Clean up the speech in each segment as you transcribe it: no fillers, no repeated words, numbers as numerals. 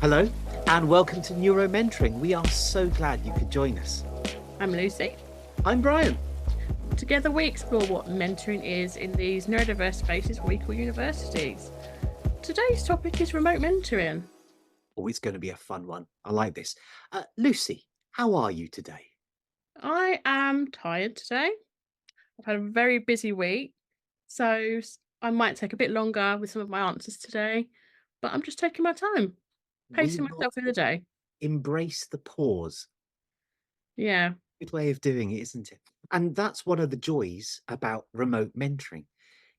Hello and welcome to Neuromentoring. We are so glad you could join us. I'm Lucy. I'm Brian. Together we explore what mentoring is in these neurodiverse spaces we call universities. Today's topic is remote mentoring. Oh, it's going to be a fun one. I like this. Lucy, how are you today? I am tired today. I've had a very busy week, so I might take a bit longer with some of my answers today, but I'm just taking my time, We pacing will myself in the day. embrace the pause. Yeah. Good way of doing it, isn't it? And that's one of the joys about remote mentoring,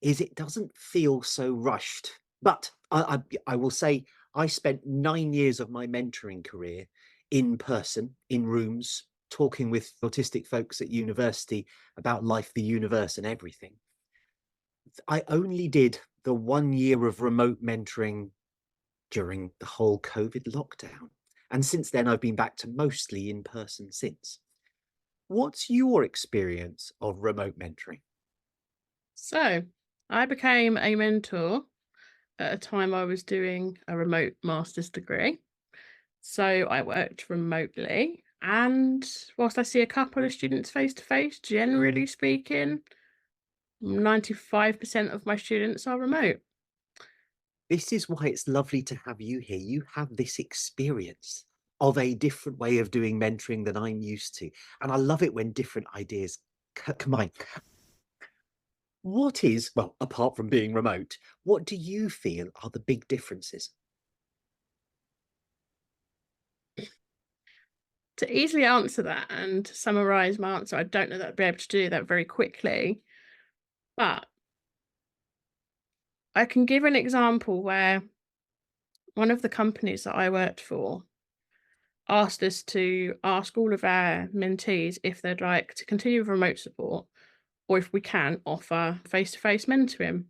is it doesn't feel so rushed. But I will say I spent 9 years of my mentoring career in person, in rooms, talking with autistic folks at university about life, the universe, and everything. I only did the 1 year of remote mentoring during the whole COVID lockdown. And since then, I've been back to mostly in person since. What's your experience of remote mentoring? So I became a mentor at a time I was doing a remote master's degree. So I worked remotely, and whilst I see a couple of students face to face, generally speaking, 95% of my students are remote. This is why it's lovely to have you here. You have this experience of a different way of doing mentoring than I'm used to. And I love it when different ideas combine. What is, well, apart from being remote, what do you feel are the big differences? To easily answer that and summarize my answer, I don't know that I'd be able to do that very quickly, but I can give an example where one of the companies that I worked for asked us to ask all of our mentees if they'd like to continue with remote support or if we can offer face to face mentoring.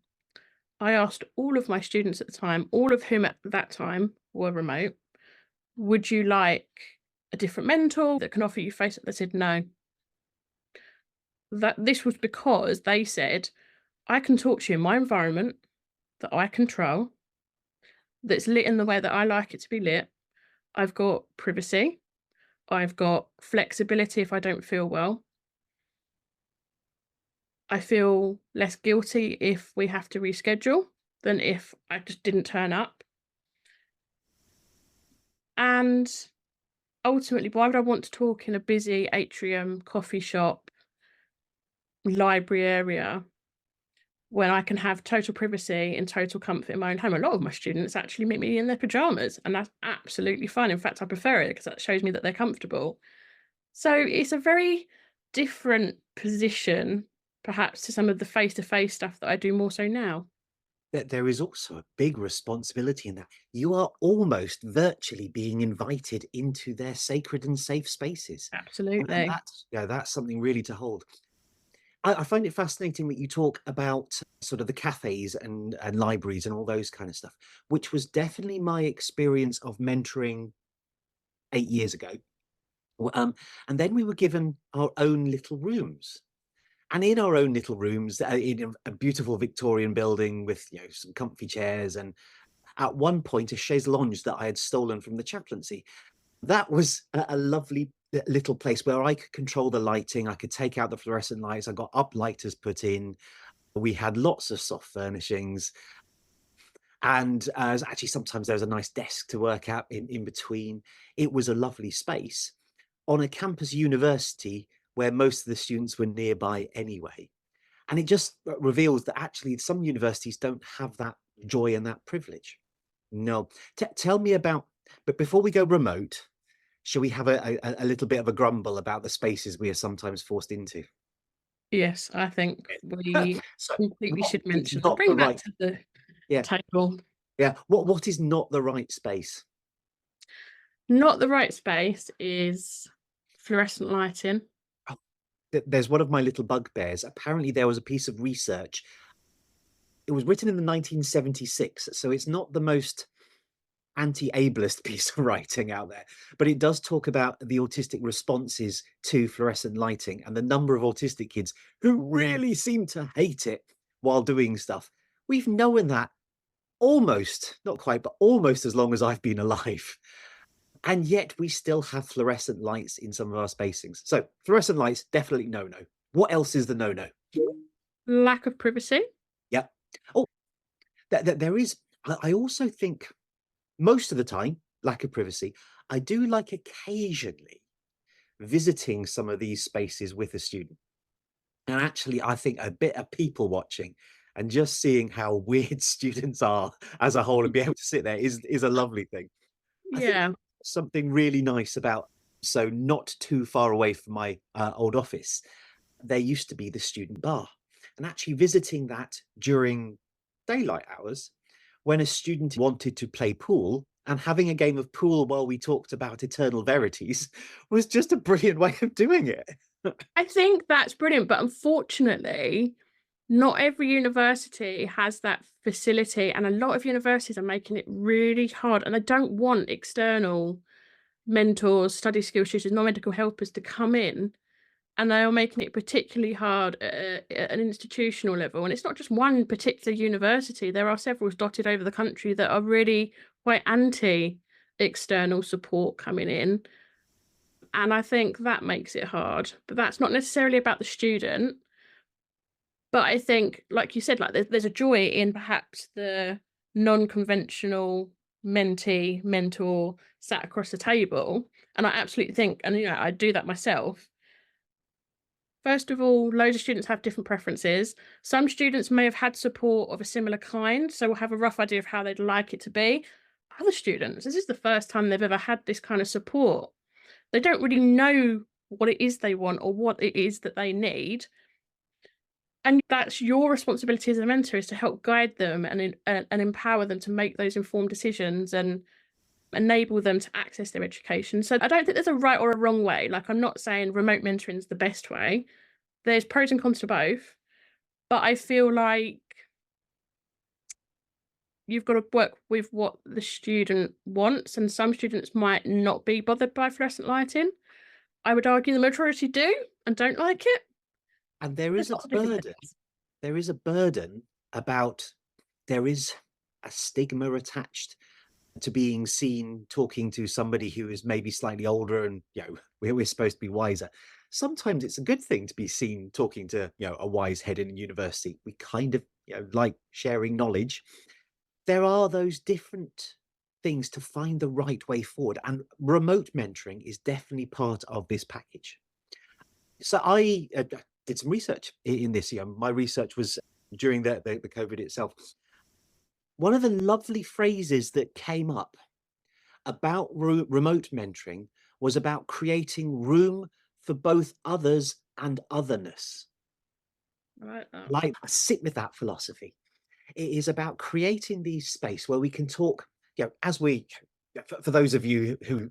I asked all of my students at the time, all of whom at that time were remote, would you like a different mentor that can offer you face? They said no. That this was because they said, I can talk to you in my environment that I control, that's lit in the way that I like it to be lit. I've got privacy. I've got flexibility if I don't feel well. I feel less guilty if we have to reschedule than if I just didn't turn up. And ultimately, why would I want to talk in a busy atrium, coffee shop, library area when I can have total privacy and total comfort in my own home? A lot of my students actually meet me in their pajamas, and that's absolutely fine. In fact, I prefer it because that shows me that they're comfortable. So it's a very different position, perhaps, to some of the face to face stuff that I do more so now. That there is also a big responsibility in that. You are almost virtually being invited into their sacred and safe spaces. And Absolutely. that's, yeah, that's something really to hold. I find it fascinating that you talk about sort of the cafes and libraries and all those kind of stuff, which was definitely my experience of mentoring 8 years ago. And then we were given our own little rooms. And in our own little rooms, in a beautiful Victorian building with some comfy chairs, and at one point a chaise lounge that I had stolen from the chaplaincy. That was a lovely little place where I could control the lighting. I could take out the fluorescent lights. I got uplighters put in. We had lots of soft furnishings. And actually, sometimes there was a nice desk to work at in between. It was a lovely space on a campus university where most of the students were nearby anyway. And it just reveals that actually some universities don't have that joy and that privilege. No. Tell me about, but before we go remote, shall we have a little bit of a grumble about the spaces we are sometimes forced into? Yes, I think we So completely what should is mention that. not the Bring that right, to the yeah, table. yeah. What is not the right space? Not the right space is fluorescent lighting. Oh, there's one of my little bugbears. Apparently, there was a piece of research. It was written in the 1976, so it's not the most anti-ableist piece of writing out there, but it does talk about the autistic responses to fluorescent lighting and the number of autistic kids who really seem to hate it while doing stuff. We've known that almost, not quite, but almost as long as I've been alive. And yet we still have fluorescent lights in some of our spacings. So fluorescent lights, definitely no. What else is the no? Lack of privacy. Yeah. Oh, there is, I also think most of the time, lack of privacy. I do like occasionally visiting some of these spaces with a student. And actually, I think a bit of people watching and just seeing how weird students are as a whole and be able to sit there is a lovely thing. I think Yeah. something really nice about, so not too far away from my old office, there used to be the student bar. And actually visiting that during daylight hours, when a student wanted to play pool and having a game of pool while we talked about eternal verities was just a brilliant way of doing it. I think that's brilliant, but unfortunately, not every university has that facility, and a lot of universities are making it really hard, and they don't want external mentors, study skills tutors, non-medical helpers to come in, and they are making it particularly hard at an institutional level. And it's not just one particular university. There are several dotted over the country that are really quite anti external support coming in. And I think that makes it hard. But that's not necessarily about the student. But I think, like you said, like there's a joy in perhaps the non-conventional mentee, mentor sat across the table. And I absolutely think, and I do that myself. First of all, loads of students have different preferences. Some students may have had support of a similar kind, so will have a rough idea of how they'd like it to be. Other students, this is the first time they've ever had this kind of support. They don't really know what it is they want or what it is that they need. And that's your responsibility as a mentor, is to help guide them and empower them to make those informed decisions and enable them to access their education. So I don't think there's a right or a wrong way. Like, I'm not saying remote mentoring is the best way. There's pros and cons to both, but I feel like you've got to work with what the student wants, and some students might not be bothered by fluorescent lighting. I would argue the majority do and don't like it. And there There's is a lots of different burden. things. There is a burden about, there is a stigma attached to being seen talking to somebody who is maybe slightly older, and we're supposed to be wiser. Sometimes it's a good thing to be seen talking to a wise head in a university. We kind of like sharing knowledge. There are those different things to find the right way forward, and remote mentoring is definitely part of this package. So I did some research in this. My research was during the COVID itself. One of the lovely phrases that came up about remote mentoring was about creating room for both others and otherness. I like that. Like, I sit with that philosophy. It is about creating these space where we can talk, as we, for those of you who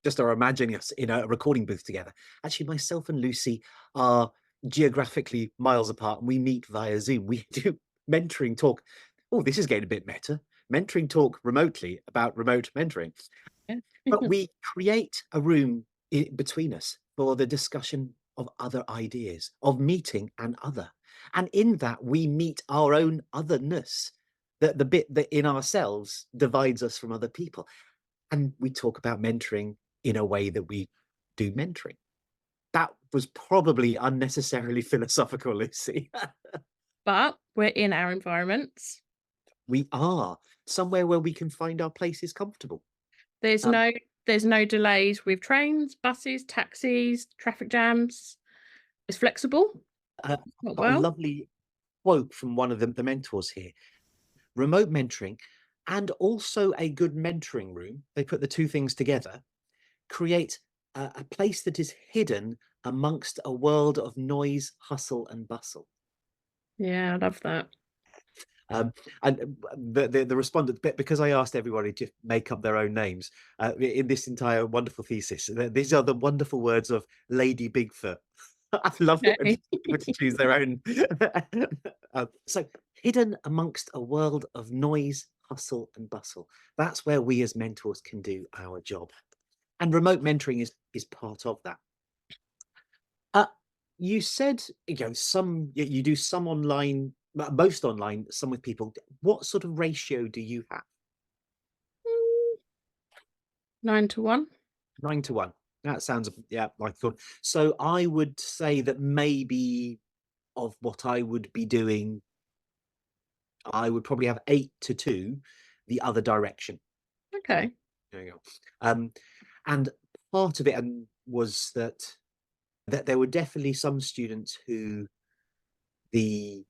just are imagining us in a recording booth together. Actually, myself and Lucy are geographically miles apart, and we meet via Zoom. We do mentoring talk. Oh, this is getting a bit meta. Mentoring talk remotely about remote mentoring. Yeah. But we create a room between us for the discussion of other ideas, of meeting an other. And in that, we meet our own otherness, the bit that in ourselves divides us from other people. And we talk about mentoring in a way that we do mentoring. That was probably unnecessarily philosophical, Lucy. But we're in our environments. We are somewhere where we can find our places comfortable. There's Um, no there's no delays with trains, buses, taxis, traffic jams. It's flexible. uh, Not got a well. lovely quote from one of the mentors here. Remote mentoring and also a good mentoring room, they put the two things together, create a place that is hidden amongst a world of noise, hustle, and bustle. Yeah, I love that. Um, and the respondent, because I asked everybody to make up their own names in this entire wonderful thesis, these are the wonderful words of Lady Bigfoot. I love it when Okay. people to choose their own. So hidden amongst a world of noise, hustle, and bustle. That's where we as mentors can do our job. And remote mentoring is part of that. Uh, you said some you do some online, most online, some with people. what sort of ratio do you have? Mm, 9 to 1. 9 to 1. That sounds, yeah, like I thought. So I would say that maybe of what I would be doing, I would probably have 8 to 2 the other direction. Okay. There you go. And part of it was that there were definitely some students who the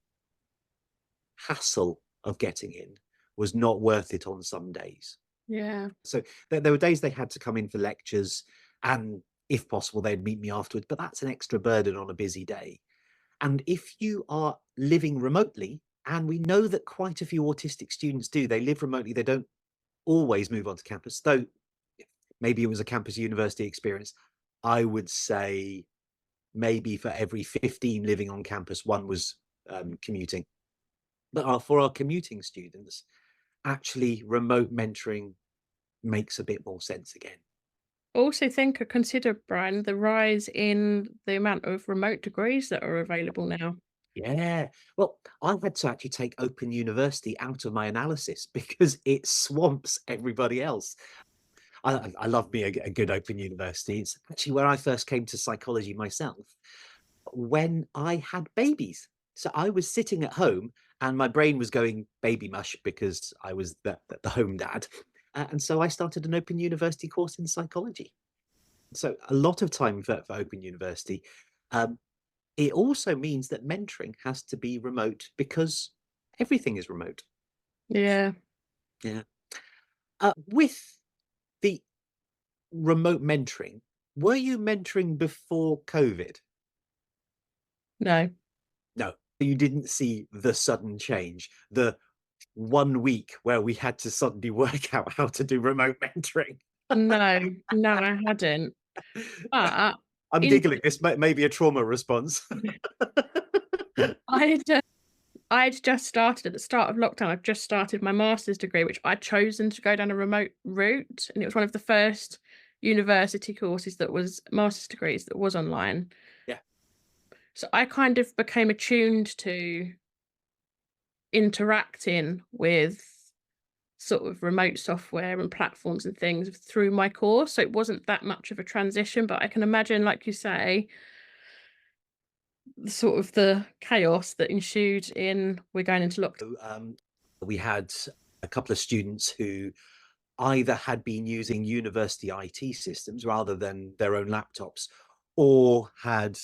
hassle of getting in was not worth it on some days. Yeah. So there were days they had to come in for lectures, and if possible, they'd meet me afterwards. But that's an extra burden on a busy day. And if you are living remotely, and we know that quite a few autistic students do, they live remotely, they don't always move onto campus, though maybe it was a campus university experience. I would say maybe for every 15 living on campus, one was commuting. But for our commuting students, actually remote mentoring makes a bit more sense again. Also consider, Brian, the rise in the amount of remote degrees that are available now. Yeah. Well, I had to actually take Open University out of my analysis because it swamps everybody else. I love me a good Open University. It's actually where I first came to psychology myself when I had babies. So I was sitting at home and my brain was going baby mush because I was the home dad. And so I started an Open University course in psychology. So a lot of time for Open University. Um, it also means that mentoring has to be remote because everything is remote. Yeah. Yeah. With the remote mentoring, were you mentoring before COVID? No. No, you didn't see the sudden change, the 1 week where we had to suddenly work out how to do remote mentoring. No. No, I hadn't. But I'm in giggling. This may be a trauma response. I had I'd just started at the start of lockdown. I'd just started my master's degree, which I'd chosen to go down a remote route, and it was one of the first university courses that was master's degrees that was online. Yeah. So I kind of became attuned to interacting with sort of remote software and platforms and things through my course. So it wasn't that much of a transition, but I can imagine, like you say, the chaos that ensued in we're going into lockdown. We had a couple of students who either had been using university IT systems rather than their own laptops, or had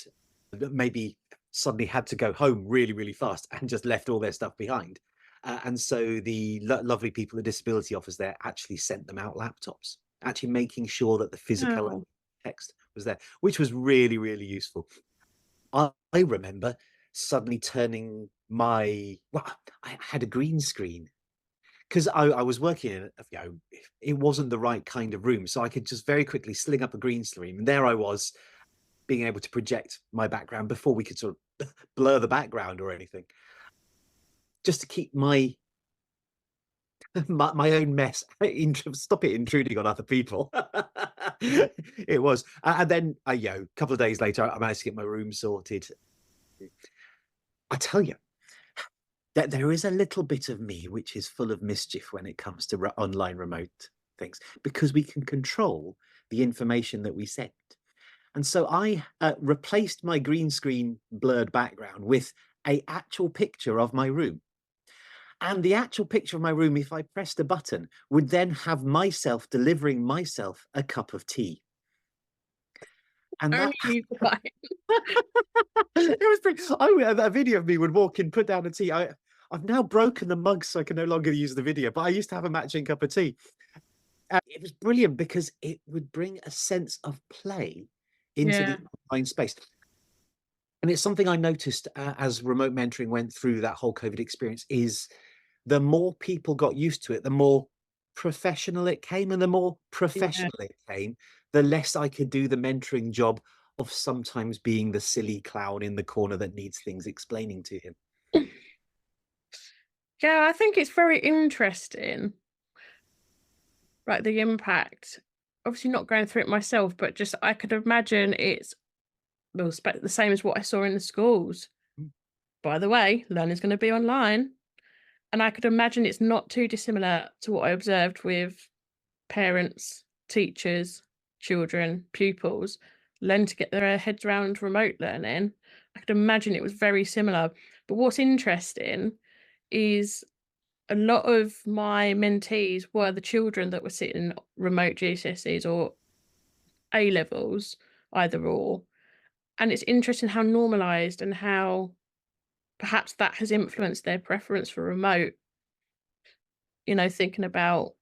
maybe suddenly had to go home really, really fast and just left all their stuff behind. And so the lovely people at Disability Office there actually sent them out laptops, actually making sure that the physical Oh, text was there, which was really, really useful. I remember suddenly turning well, I had a green screen because I was working in, it wasn't the right kind of room. So I could just very quickly sling up a green screen. And there I was being able to project my background before we could sort of blur the background or anything, just to keep my own mess, stop it intruding on other people. It was. And then, a couple of days later, I managed to get my room sorted. I tell you, that there is a little bit of me which is full of mischief when it comes to online remote things because we can control the information that we send. And so I replaced my green screen blurred background with a actual picture of my room. And the actual picture of my room, if I pressed a button, would then have myself delivering myself a cup of tea. And that only you, Brian. it was pretty. A video of me would walk in, put down a tea. I've now broken the mug, so I can no longer use the video. But I used to have a matching cup of tea. It was brilliant because it would bring a sense of play into Yeah. the online space. And it's something I noticed as remote mentoring went through that whole COVID experience. Is the more people got used to it, the more professional it came, and the more Yeah. professional it came, the less I could do the mentoring job of sometimes being the silly clown in the corner that needs things explaining to him. Yeah, I think it's very interesting, like the impact. Obviously, not going through it myself, but just I could imagine it's the same as what I saw in the schools. Mm. By the way, learning's going to be online. And I could imagine it's not too dissimilar to what I observed with parents, teachers, children, pupils learn to get their heads around remote learning. I could imagine it was very similar. But what's interesting is a lot of my mentees were the children that were sitting remote GCSEs or A levels, either or. And it's interesting how normalized and how perhaps that has influenced their preference for remote. Thinking about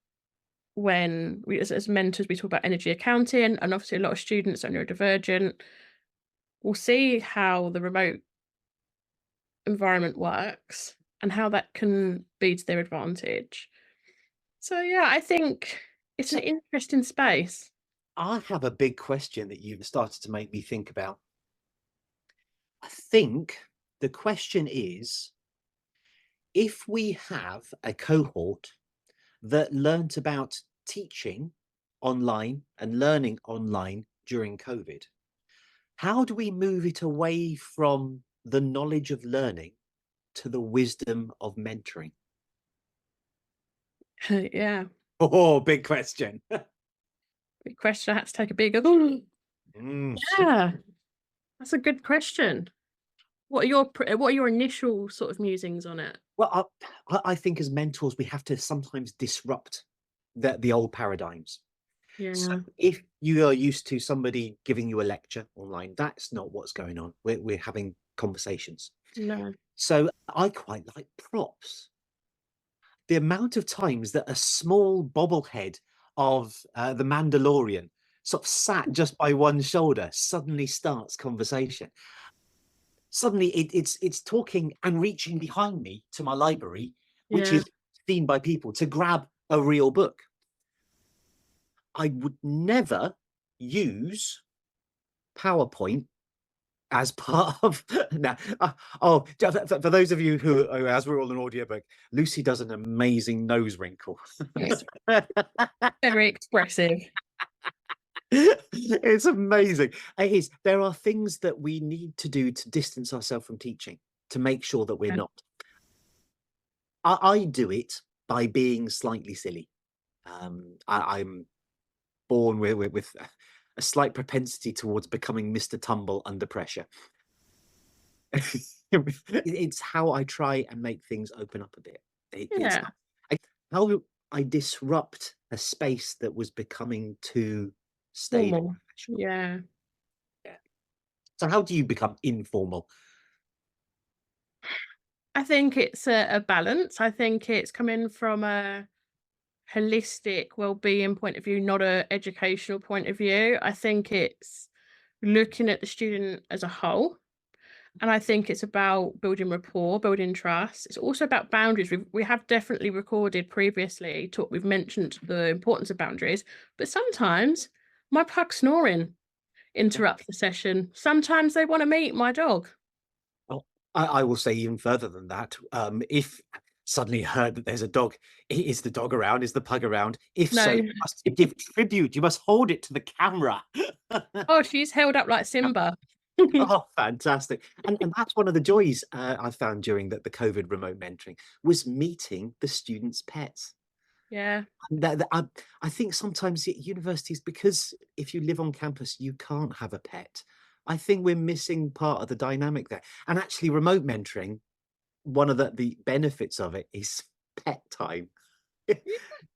when we, as mentors, we talk about energy accounting, and obviously a lot of students that are neurodivergent will see how the remote environment works and how that can be to their advantage. So yeah, I think it's an So interesting space. I have a big question that you've started to make me think about. I think the question is, if we have a cohort that learnt about teaching online and learning online during COVID, how do we move it away from the knowledge of learning to the wisdom of mentoring? Yeah, Oh, big question. big question. I had to take a big. Mm. Yeah, that's a good question. What are your initial sort of musings on it? Well, I think as mentors, we have to sometimes disrupt the old paradigms. So Yeah, if you are used to somebody giving you a lecture online, that's not what's going on. We're having conversations. no, So I quite like props. The amount of times that a small bobblehead of the Mandalorian sort of sat just by one shoulder suddenly starts conversation. Suddenly it's talking and reaching behind me to my library, which yeah, is seen by people, to grab a real book. I would never use PowerPoint as part of now. For those of you who, as we're all an audiobook, Lucy does an amazing nose wrinkle. very expressive. It's amazing. It is. There are things that we need to do to distance ourselves from teaching to make sure that we're Yeah, not. I do it by being slightly silly. I'm born with a slight propensity towards becoming Mr. Tumble under pressure. It's how I try and make things open up a bit. It's yeah, how I disrupt a space that was becoming too staid and formal. professional. Yeah. Yeah. So how do you become informal? I think it's a balance. I think it's coming from a holistic well-being point of view, not a educational point of view. I think it's looking at the student as a whole. And I think it's about building rapport, building trust. It's also about boundaries. We have definitely recorded previously, we've mentioned the importance of boundaries, but sometimes my pug snoring Yeah. interrupts the session. Sometimes they want to meet my dog. Well, I will say even further than that. If suddenly heard that there's a dog, is the dog around? Is the pug around? If so, No. you must give tribute. You must hold it to the camera. Oh, she's held up like Simba. Oh, fantastic. And that's one of the joys I found during the COVID remote mentoring was meeting the students' pets. Yeah. And I think sometimes at universities, because if you live on campus, you can't have a pet. I think we're missing part of the dynamic there. And actually, remote mentoring, one of the benefits of it is pet time.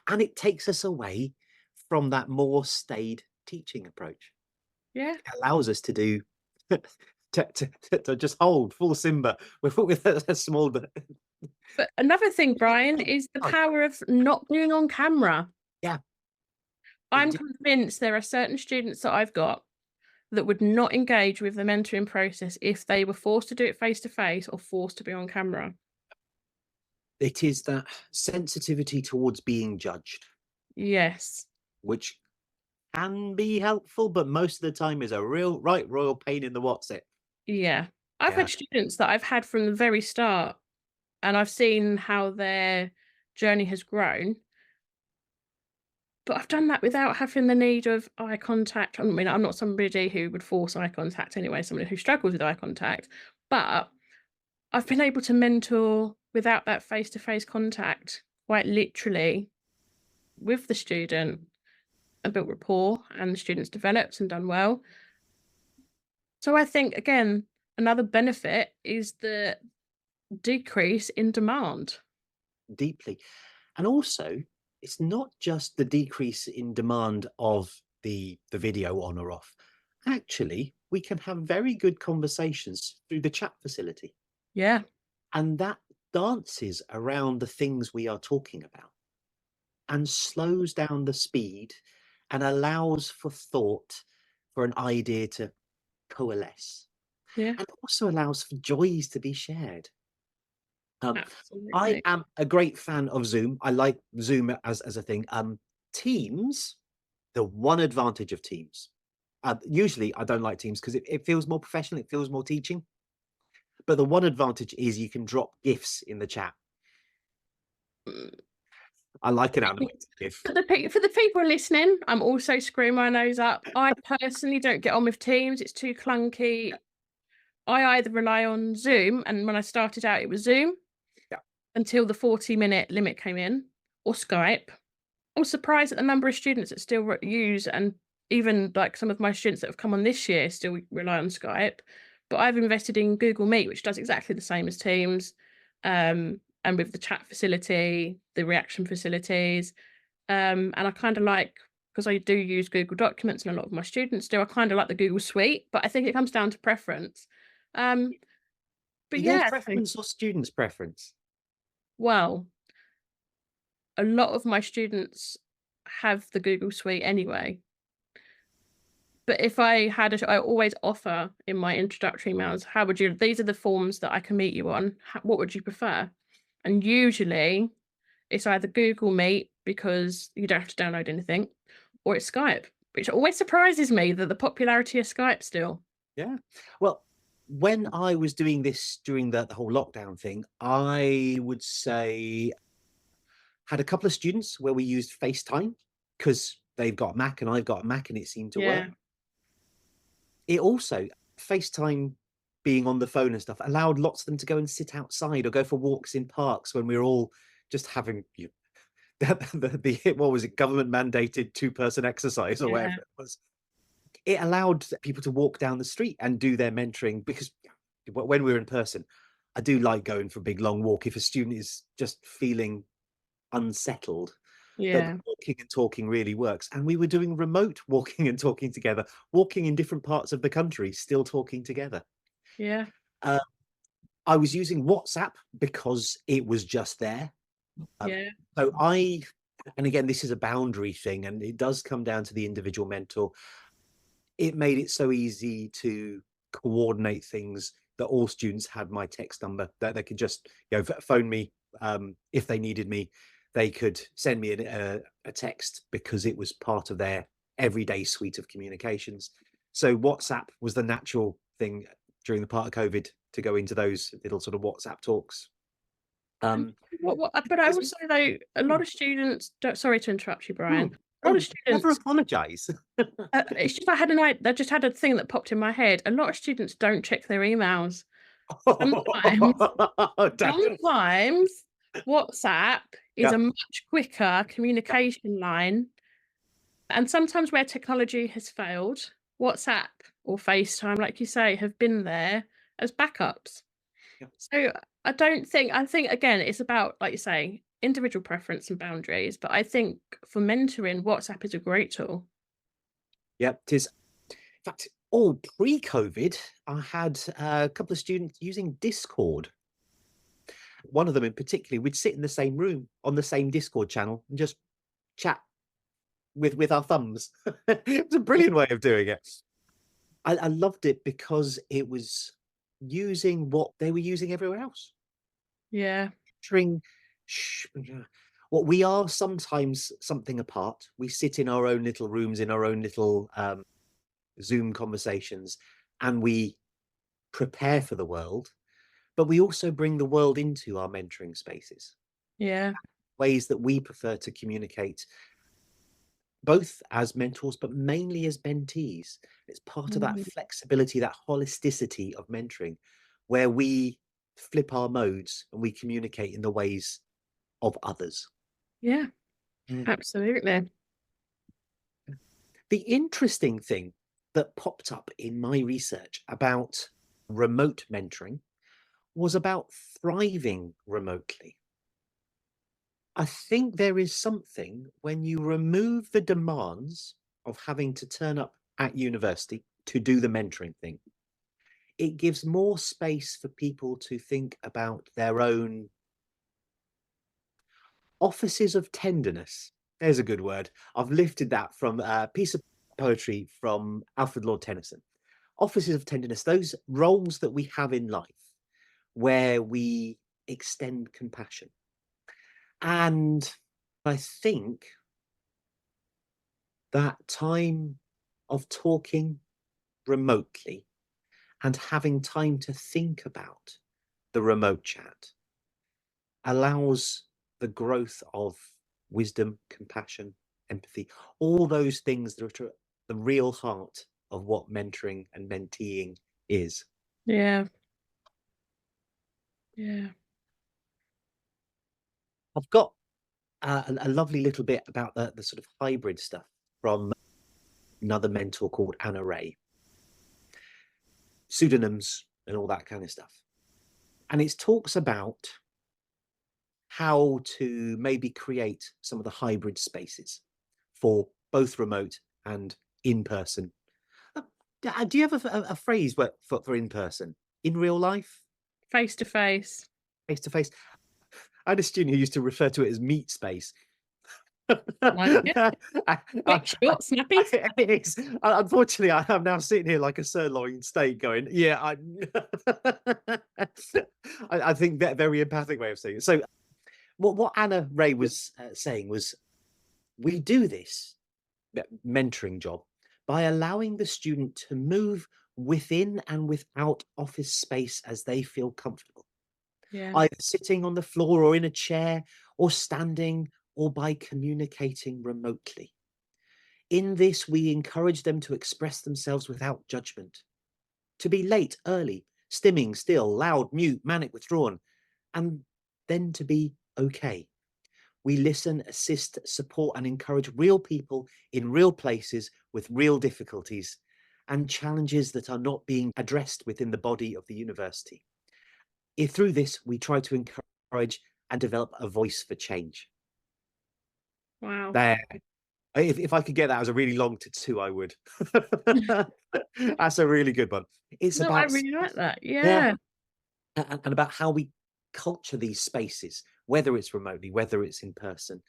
And it takes us away from that more staid teaching approach. Yeah. It allows us to do to just hold full Simba with a small bit. But another thing, Brian, is the Oh, power of not being on camera. yeah, I'm indeed. convinced there are certain students that I've got that would not engage with the mentoring process if they were forced to do it face to face or forced to be on camera. It is that sensitivity towards being judged, Yes. which can be helpful, but most of the time is a real right royal pain in the what's it. Yeah. I've Yeah. had students that I've had from the very start, and I've seen how their journey has grown. But I've done that without having the need of eye contact. I mean, I'm not somebody who would force eye contact anyway, somebody who struggles with eye contact. But I've been able to mentor without that face-to-face contact, quite literally, with the student, and built rapport, and the students developed and done well. So I think, again, another benefit is the decrease in demand. Deeply. And also, it's not just the decrease in demand of the video on or off. Actually, we can have very good conversations through the chat facility, Yeah, and that dances around the things we are talking about and slows down the speed and allows for thought, for an idea to coalesce, yeah, and also allows for joys to be shared. Um, I absolutely. am a great fan of Zoom. I like Zoom as a thing. Teams, the one advantage of Teams. Usually, I don't like Teams because it feels more professional. It feels more teaching. But the one advantage is you can drop GIFs in the chat. Mm, I like an animated GIF. for the people listening, I'm also screwing my nose up. I personally don't get on with Teams, it's too clunky. I either rely on Zoom, and when I started out, it was Zoom Yeah, until the 40-minute limit came in, or Skype. I was surprised at the number of students that still use, and even like some of my students that have come on this year still rely on Skype. But I've invested in Google Meet, which does exactly the same as Teams, and with the chat facility, the reaction facilities, and I kind of like, because I do use Google Documents, and a lot of my students do. I kind of like the Google Suite, but I think it comes down to preference. Um, but your yeah, preference or students' preference? well, a lot of my students have the Google Suite anyway. But if I had I always offer in my introductory emails, how would you, these are the forms that I can meet you on. What would you prefer? And usually it's either Google Meet because you don't have to download anything, or it's Skype, which always surprises me that the popularity of Skype still. Yeah. Well, when I was doing this during the whole lockdown thing, I would say had a couple of students where we used FaceTime because they've got a Mac and I've got a Mac and it seemed to work. Yeah, It also, FaceTime being on the phone and stuff, allowed lots of them to go and sit outside or go for walks in parks when we were all just having what was it, government mandated 2-person exercise or whatever yeah, it was. It allowed people to walk down the street and do their mentoring because when we were in person, I do like going for a big long walk if a student is just feeling unsettled. That yeah, walking and talking really works. And we were doing remote walking and talking together, walking in different parts of the country, still talking together. yeah, Uh, I was using WhatsApp because it was just there. Um, yeah, so and again, this is a boundary thing, and it does come down to the individual mentor. It made it so easy to coordinate things that all students had my text number, that they could just phone me if they needed me. They could send me a text because it was part of their everyday suite of communications. So WhatsApp was the natural thing during the part of COVID to go into those little sort of WhatsApp talks. and um but I there's- also, though, a lot of students don't, sorry to interrupt you, hmm, Brian. A lot of oh, never students, apologize. it's just I just had a thing that popped in my head. A lot of students don't check their emails. Sometimes Damn. sometimes WhatsApp is Yeah, a much quicker communication line, and sometimes where technology has failed, WhatsApp or FaceTime, like you say, have been there as backups. yeah, So I think again, it's about, like you say, individual preference and boundaries, but I think for mentoring, WhatsApp is a great tool. yeah. It is. In fact, all pre-COVID, I had a couple of students using Discord. One of them in particular, we'd sit in the same room on the same Discord channel and just chat with our thumbs. It was a brilliant way of doing it. I loved it because it was using what they were using everywhere else. Yeah. Tring, what we are sometimes something apart. We sit in our own little rooms, in our own little Zoom conversations, and we prepare for the world, but we also bring the world into our mentoring spaces, Yeah. ways that we prefer to communicate, both as mentors, but mainly as mentees. It's part of that Mm. flexibility, that holisticity of mentoring, where we flip our modes and we communicate in the ways of others. Yeah, Yeah. absolutely. The interesting thing that popped up in my research about remote mentoring was about thriving remotely. I think there is something when you remove the demands of having to turn up at university to do the mentoring thing, it gives more space for people to think about their own offices of tenderness. There's a good word. I've lifted that from a piece of poetry from Alfred Lord Tennyson. Offices of tenderness, those roles that we have in life where we extend compassion. And I think that time of talking remotely and having time to think about the remote chat allows the growth of wisdom, compassion, empathy, all those things that are the real heart of what mentoring and menteeing is. Yeah, yeah. I've got a lovely little bit about the sort of hybrid stuff from another mentor called Anna Ray, pseudonyms and all that kind of stuff. And it talks about how to maybe create some of the hybrid spaces for both remote and in person. Do you have a phrase for in person? In real life? Face to face. Face to face? I had a student who used to refer to it as meat space. Like it. Quick, short, snappy. It is. Unfortunately, I am now sitting here like a sirloin steak going, yeah, I think that very empathic way of saying it. So what Anna Ray was saying was, we do this mentoring job by allowing the student to move within and without office space as they feel comfortable, Yeah, either sitting on the floor or in a chair or standing or by communicating remotely. In this, we encourage them to express themselves without judgment, to be late, early, stimming, still, loud, mute, manic, withdrawn, and then to be okay. We listen, assist, support, and encourage real people in real places with real difficulties and challenges that are not being addressed within the body of the university. If through this, we try to encourage and develop a voice for change. wow. There. If I could get that as a really long tattoo, I would. That's a really good one. It's No, I about really like space. that. Yeah, Yeah, and about how we culture these spaces, whether it's remotely, whether it's in person.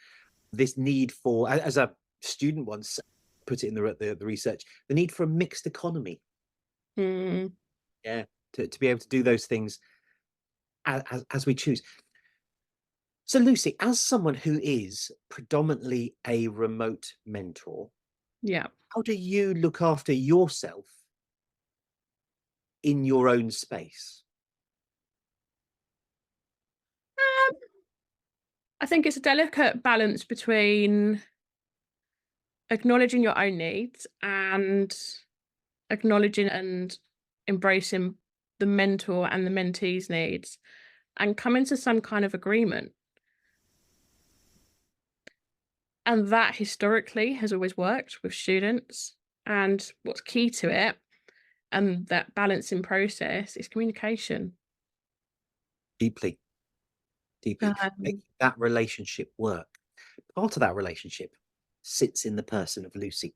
This need for, as a student once put it in the research, the need for a mixed economy. mm, Yeah, to be able to do those things as we choose. So, Lucy, as someone who is predominantly a remote mentor, yeah. how do you look after yourself in your own space? Um, I think it's a delicate balance between acknowledging your own needs and acknowledging and embracing the mentor and the mentee's needs and coming to some kind of agreement. And that historically has always worked with students. And what's key to it and that balancing process is communication. Deeply, deeply, make Um, that relationship work. Part of that relationship sits in the person of Lucy.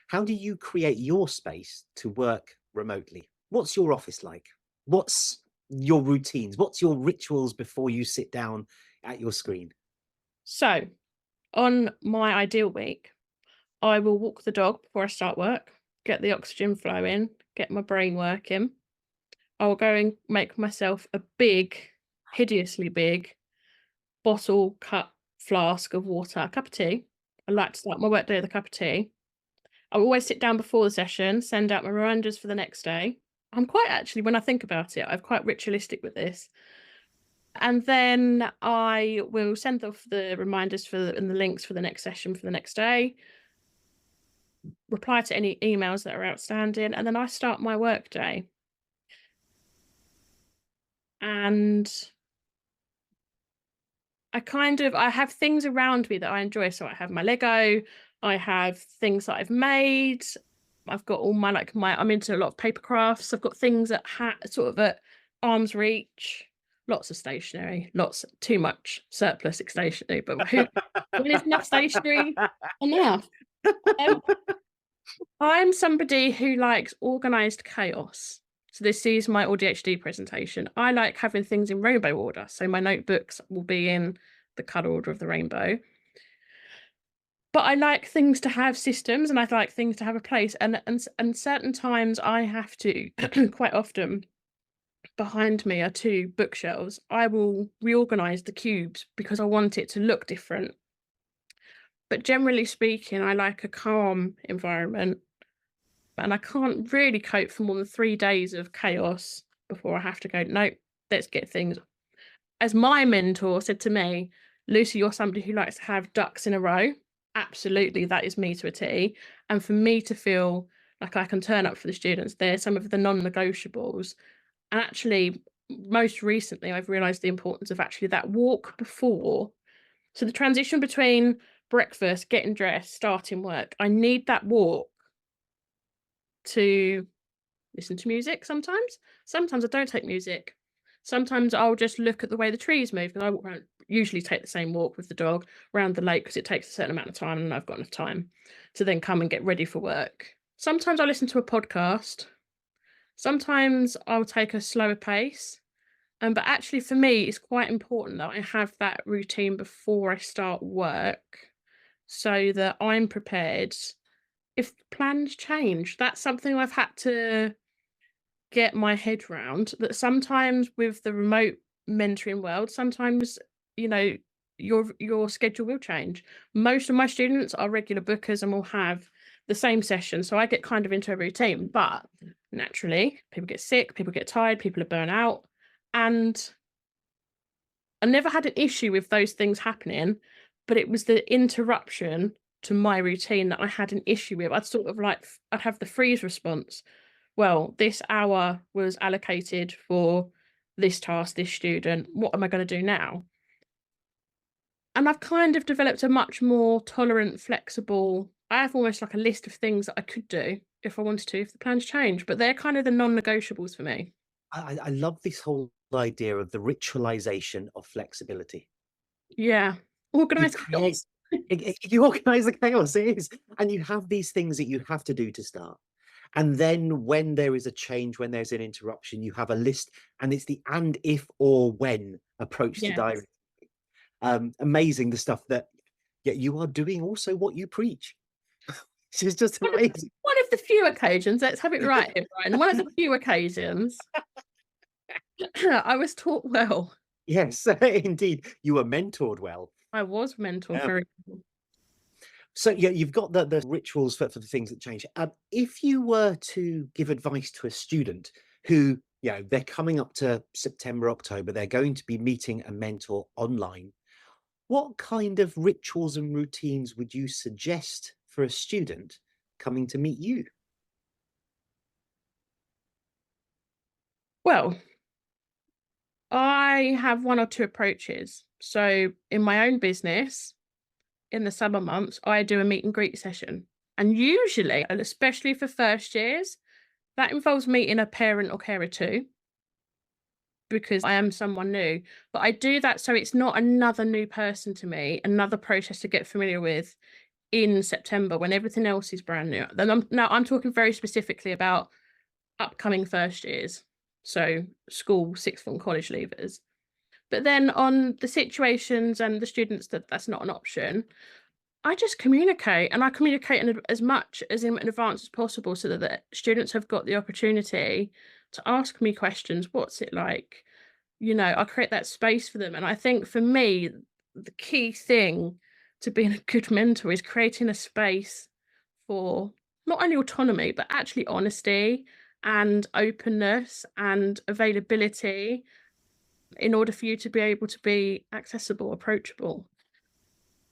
How do you create your space to work remotely? What's your office like? What's your routines? What's your rituals before you sit down at your screen? so, on my ideal week, I will walk the dog before I start work, get the oxygen flowing, get my brain working. I'll go and make myself a big, hideously big bottle cup flask of water, a cup of tea. I like to start my workday with a cup of tea. I always sit down before the session, send out my reminders for the next day. I'm quite actually, when I think about it, I'm quite ritualistic with this. And then I will send off the reminders and the links for the next session for the next day, reply to any emails that are outstanding, and then I start my work day. and I have things around me that I enjoy. So I have my Lego, I have things that I've made. I've got all my I'm into a lot of paper crafts. I've got things at sort of at arm's reach, lots of stationery, lots too much surplus stationery, but who when there's enough stationery, enough. Um, I'm somebody who likes organized chaos. So this is my ADHD presentation. I like having things in rainbow order. So my notebooks will be in the colour order of the rainbow. But I like things to have systems, and I like things to have a place. And certain times I have to quite often behind me are two bookshelves. I will reorganize the cubes because I want it to look different. But generally speaking, I like a calm environment, and I can't really cope for more than 3 days of chaos before I have to go, "Nope, let's get things." As my mentor said to me, "Lucy, you're somebody who likes to have ducks in a row." Absolutely, that is me to a T. And for me to feel like I can turn up for the students, they're some of the non-negotiables. And actually, most recently, I've realised the importance of actually that walk before. So the transition between breakfast, getting dressed, starting work, I need that walk to listen to music sometimes. Sometimes I don't take music. Sometimes I'll just look at the way the trees move, because I walk around, usually take the same walk with the dog around the lake because it takes a certain amount of time and I've got enough time to then come and get ready for work. Sometimes I listen to a podcast. Sometimes I'll take a slower pace. But actually for me, it's quite important that I have that routine before I start work so that I'm prepared if plans change. That's something I've had to get my head round, that sometimes with the remote mentoring world, sometimes, you know, your schedule will change. Most of my students are regular bookers and will have the same session. So I get kind of into a routine, but naturally people get sick, people get tired, people are burnt out. And I never had an issue with those things happening, but it was the interruption to my routine that I had an issue with. I'd sort of like, I'd have the freeze response. Well, this hour was allocated for this task, this student. What am I going to do now? And I've kind of developed a much more tolerant, flexible. I have almost like a list of things that I could do if I wanted to, if the plans change, but they're kind of the non negotiables for me. I love this whole idea of the ritualization of flexibility. Yeah. You Organized create chaos. you organize the chaos, it is, and you have these things that you have to do to start. And then when there is a change, when there's an interruption, you have a list, and it's the and, if, or when approach to Yeah. diary. Amazing the stuff that yet you are doing also what you preach. Which is just One of amazing. one of the few occasions, let's have it right here, Brian. One of the few occasions I was taught well. Yes, indeed. You were mentored well. I was mentored Yeah. very well. So yeah, you've got the rituals for the things that change. If you were to give advice to a student who, you know, they're coming up to September, October, they're going to be meeting a mentor online, what kind of rituals and routines would you suggest for a student coming to meet you? Well, I have one or two approaches. So in my own business, in the summer months, I do a meet and greet session. And usually, and especially for first years, that involves meeting a parent or carer too, because I am someone new. But I do that so it's not another new person to me, another process to get familiar with in September when everything else is brand new. Then I'm talking very specifically about upcoming first years. So school, sixth form, college leavers. But then on the situations and the students that that's not an option, I just communicate, and I communicate in as much as in advance as possible so that the students have got the opportunity to ask me questions. What's it like? I create that space for them. And I think for me, the key thing to being a good mentor is creating a space for not only autonomy, but actually honesty and openness and availability in order for you to be able to be accessible, approachable.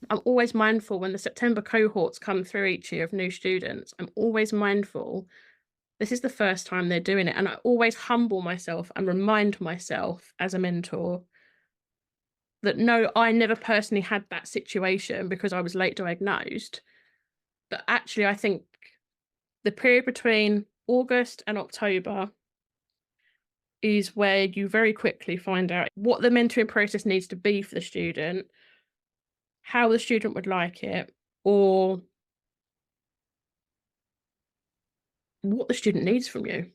I'm always mindful when the September cohorts come through each year of new students. I'm always mindful This is the first time they're doing it. And I always humble myself and remind myself as a mentor that no, I never personally had that situation because I was late diagnosed. But actually, I think the period between August and October is where you very quickly find out what the mentoring process needs to be for the student, how the student would like it, or what the student needs from you.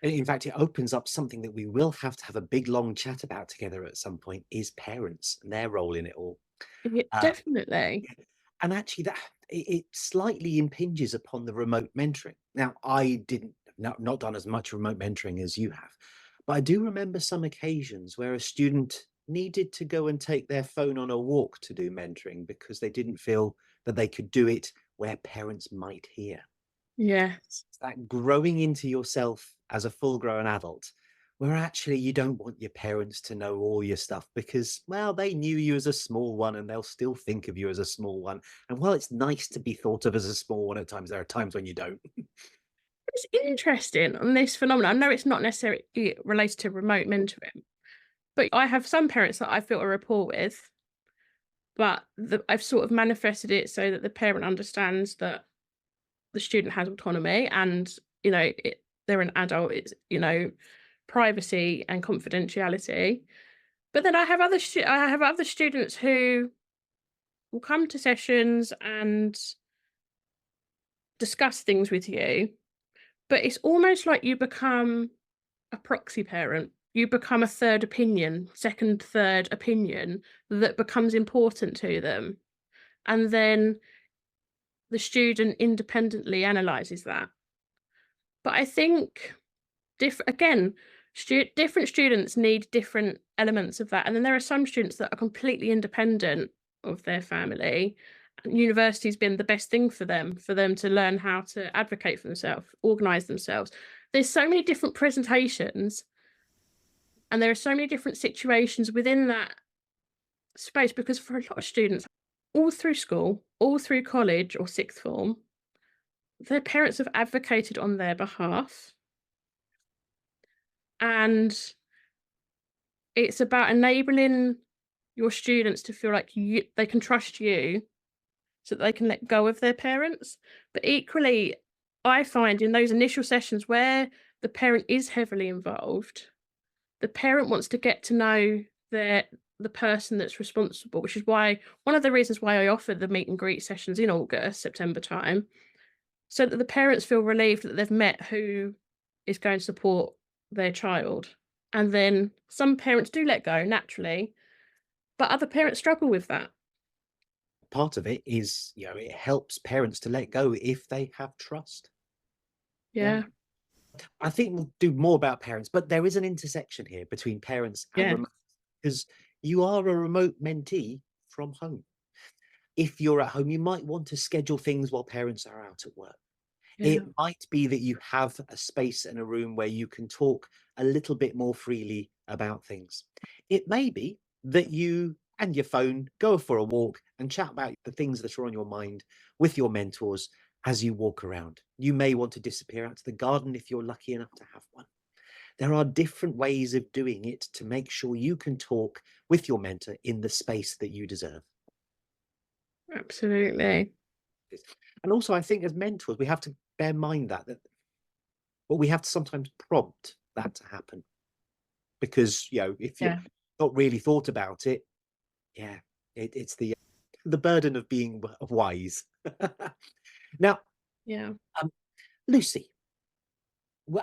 In fact, it opens up something that we will have a big, long chat about together at some point, is parents and their role in it all. Yeah, Uh, definitely. and actually, it slightly impinges upon the remote mentoring. Now, I didn't not done as much remote mentoring as you have, but I do remember some occasions where a student needed to go and take their phone on a walk to do mentoring because they didn't feel that they could do it where parents might hear. Yes. It's that growing into yourself as a full grown adult, where actually you don't want your parents to know all your stuff because, well, they knew you as a small one and they'll still think of you as a small one. And while it's nice to be thought of as a small one at times, there are times when you don't. It's interesting on this phenomenon. I know it's not necessarily related to remote mentoring, but I have some parents that I've built a rapport with, but I've sort of manifested it so that the parent understands that the student has autonomy and, they're an adult. It's, privacy and confidentiality. But then I have other students who will come to sessions and discuss things with you, but it's almost like you become a proxy parent. You become a third opinion, second, third opinion that becomes important to them. And then the student independently analyzes that. But I think again, different students need different elements of that. And then there are some students that are completely independent of their family. And university's been the best thing for them to learn how to advocate for themselves, organize themselves. There's so many different presentations and there are so many different situations within that space because for a lot of students, all through school, all through college or sixth form, their parents have advocated on their behalf. And it's about enabling your students to feel like they can trust you so that they can let go of their parents. But equally, I find in those initial sessions where the parent is heavily involved, the parent wants to get to know the person that's responsible, which is why one of the reasons why I offer the meet and greet sessions in August, September time, so that the parents feel relieved that they've met who is going to support their child. And then some parents do let go naturally, but other parents struggle with that. Part of it is, it helps parents to let go if they have trust. Yeah. Yeah, I think we'll do more about parents, but there is an intersection here between parents and yeah, remote because you are a remote mentee from home. If you're at home, you might want to schedule things while parents are out at work. yeah. It might be that you have a space and a room where you can talk a little bit more freely about things. It may be that you and your phone go for a walk and chat about the things that are on your mind with your mentors as you walk around. You may want to disappear out to the garden if you're lucky enough to have one. There are different ways of doing it to make sure you can talk with your mentor in the space that you deserve. Absolutely. And also, I think as mentors, we have to bear in mind that but we have to sometimes prompt that to happen because if you're Yeah, not really thought about it, yeah, it's the burden of being wise. Now, yeah, um, Lucy,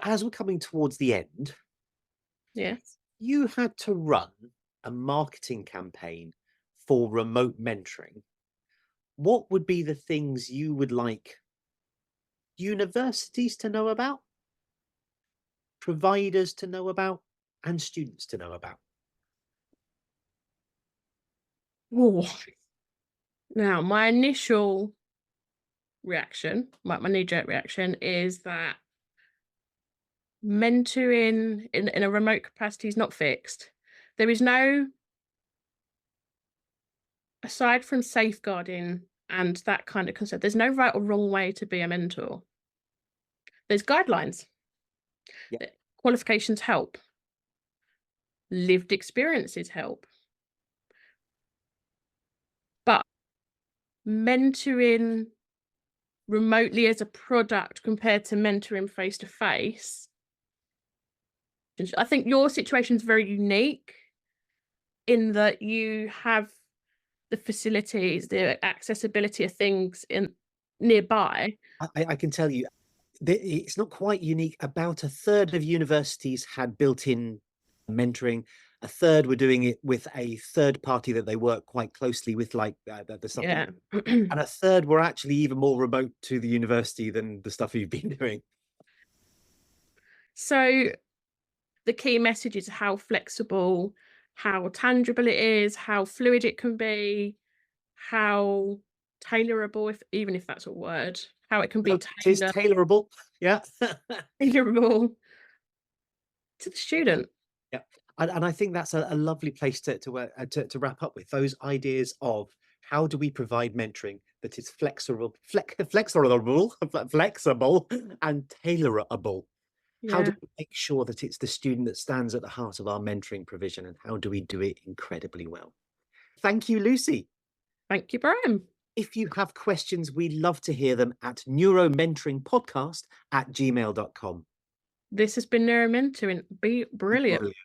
as we're coming towards the end, yes. you had to run a marketing campaign for remote mentoring. What would be the things you would like universities to know about, providers to know about, and students to know about? Ooh. Now, my initial reaction, my knee-jerk reaction is that mentoring in a remote capacity is not fixed. There is no aside from safeguarding and that kind of concept, there's no right or wrong way to be a mentor. There's guidelines. Yeah. Qualifications help. Lived experiences help. But mentoring remotely as a product compared to mentoring face to face, I think your situation is very unique in that you have the facilities, the accessibility of things in nearby. I can tell you, it's not quite unique. About a third of universities had built-in mentoring. A third were doing it with a third party that they work quite closely with, like the stuff that Yeah. and a third were actually even more remote to the university than the stuff you've been doing. So the key message is how flexible, how tangible it is, how fluid it can be, how tailorable, if even if that's a word, how it can be Well, it is tailorable. Yeah. tailorable to the student. Yeah. And I think that's a lovely place to wrap up with those ideas of how do we provide mentoring that is flexible and tailorable. How do Yeah. we make sure that it's the student that stands at the heart of our mentoring provision, and how do we do it incredibly well? Thank you, Lucy. Thank you, Brian. If you have questions, we'd love to hear them at neuromentoringpodcast@gmail.com. This has been Neuromentoring. Be brilliant. Brilliant.